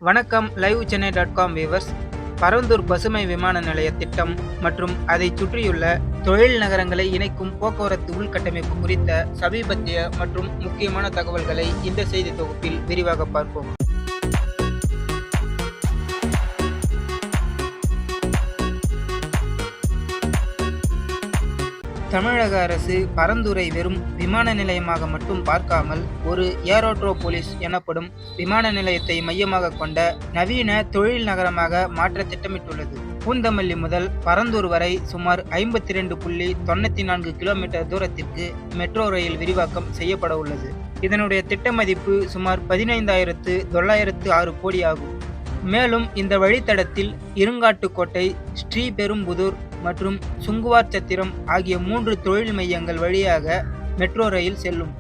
வணக்கம் live சென்னை.com viewers. Parandur பசுமை விமான நிலைய திட்டம் மற்றும் அதை சுற்றியுள்ள தொழில் நகரங்களை இணைக்கும் போக்குவரத்து உள்கட்டமைப்பு குறித்த சமீபத்திய மற்றும் முக்கியமான தகவல்களை இந்த செய்தி தொகுப்பில் விரிவாக பார்ப்போம். தமிழக அரசு பரந்தூரை வெறும் விமான நிலையமாக மட்டும் பார்க்காமல் ஒரு ஏரோட்ரோபோலிஸ் எனப்படும் விமான நிலையத்தை மையமாக கொண்ட நவீன தொழில் நகரமாக மாற்ற திட்டமிட்டுள்ளது. பூந்தமல்லி முதல் பரந்தூர் வரை சுமார் 52.94 கிலோமீட்டர் தூரத்திற்கு மெட்ரோ ரயில் விரிவாக்கம் செய்யப்பட உள்ளது. இதனுடைய திட்ட மதிப்பு சுமார் 15,906 கோடி ஆகும். மேலும் இந்த வழித்தடத்தில் இருங்காட்டுக்கோட்டை, ஸ்ரீபெரும்புதூர் மற்றும் சுங்குவார் சத்திரம் ஆகிய 3 தொழில் மையங்கள் வழியாக மெட்ரோ ரயில் செல்லும்.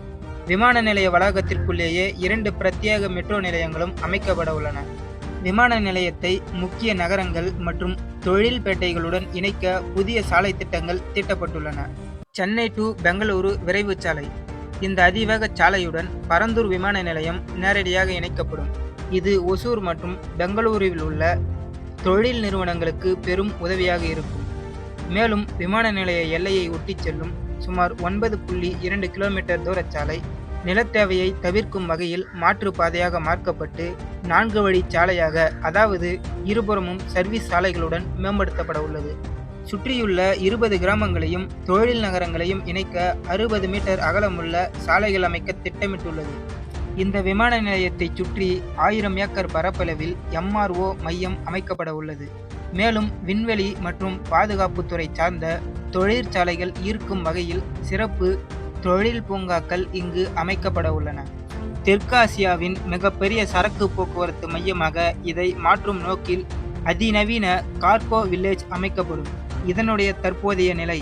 விமான நிலைய வளாகத்திற்குள்ளேயே 2 பிரத்யேக மெட்ரோ நிலையங்களும் அமைக்கப்பட உள்ளன. விமான நிலையத்தை முக்கிய நகரங்கள் மற்றும் தொழில்பேட்டைகளுடன் இணைக்க புதிய சாலை திட்டங்கள் தீட்டப்பட்டுள்ளன. சென்னை டு பெங்களூரு விரைவு சாலை. இந்த அதிவேக சாலையுடன் பரந்தூர் விமான நிலையம் நேரடியாக இணைக்கப்படும். இது ஒசூர் மற்றும் பெங்களூருவில் உள்ள தொழில் நிறுவனங்களுக்கு பெரும் உதவியாக இருக்கும். மேலும் விமான நிலைய எல்லையை ஒட்டி செல்லும் சுமார் 9.2 கிலோமீட்டர் தூர சாலை நிலத்தேவையை தவிர்க்கும் வகையில் மாற்று பாதையாக மாற்றப்பட்டு 4 வழி சாலையாக, அதாவது இருபுறமும் சர்வீஸ் சாலைகளுடன் மேம்படுத்தப்பட உள்ளது. சுற்றியுள்ள 20 கிராமங்களையும் தொழில் நகரங்களையும் இணைக்க 60 மீட்டர் அகலமுள்ள சாலைகள் அமைக்க திட்டமிட்டுள்ளது. இந்த விமான நிலையத்தை சுற்றி 1000 ஏக்கர் பரப்பளவில் MRO மையம் அமைக்கப்பட உள்ளது. மேலும் விண்வெளி மற்றும் பாதுகாப்புத்துறை சார்ந்த தொழிற்சாலைகள் ஈர்க்கும் வகையில் சிறப்பு தொழில் பூங்காக்கள் இங்கு அமைக்கப்பட உள்ளன. தெற்காசியாவின் மிகப்பெரிய சரக்கு போக்குவரத்து மையமாக இதை மாற்றும் நோக்கில் அதிநவீன கார்கோ வில்லேஜ் அமைக்கப்படும். இதனுடைய தற்போதைய நிலை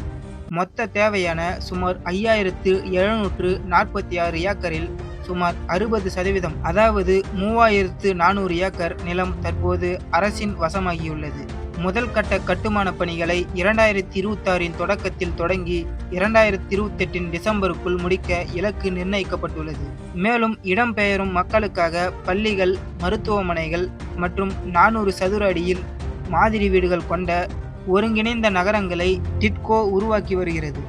மொத்த தேவையான சுமார் 5,746 ஏக்கரில் சுமார் 60%, அதாவது 3,400 ஏக்கர் நிலம் தற்போது அரசின் வசமாகியுள்ளது. முதல் கட்ட கட்டுமான பணிகளை 2026 தொடக்கத்தில் தொடங்கி 2028 டிசம்பருக்குள் முடிக்க இலக்கு நிர்ணயிக்கப்பட்டுள்ளது. மேலும் இடம்பெயரும் மக்களுக்காக பள்ளிகள், மருத்துவமனைகள் மற்றும் 400 சதுர அடியில் மாதிரி வீடுகள் கொண்ட ஒருங்கிணைந்த நகரங்களை டிட்கோ உருவாக்கி வருகிறது.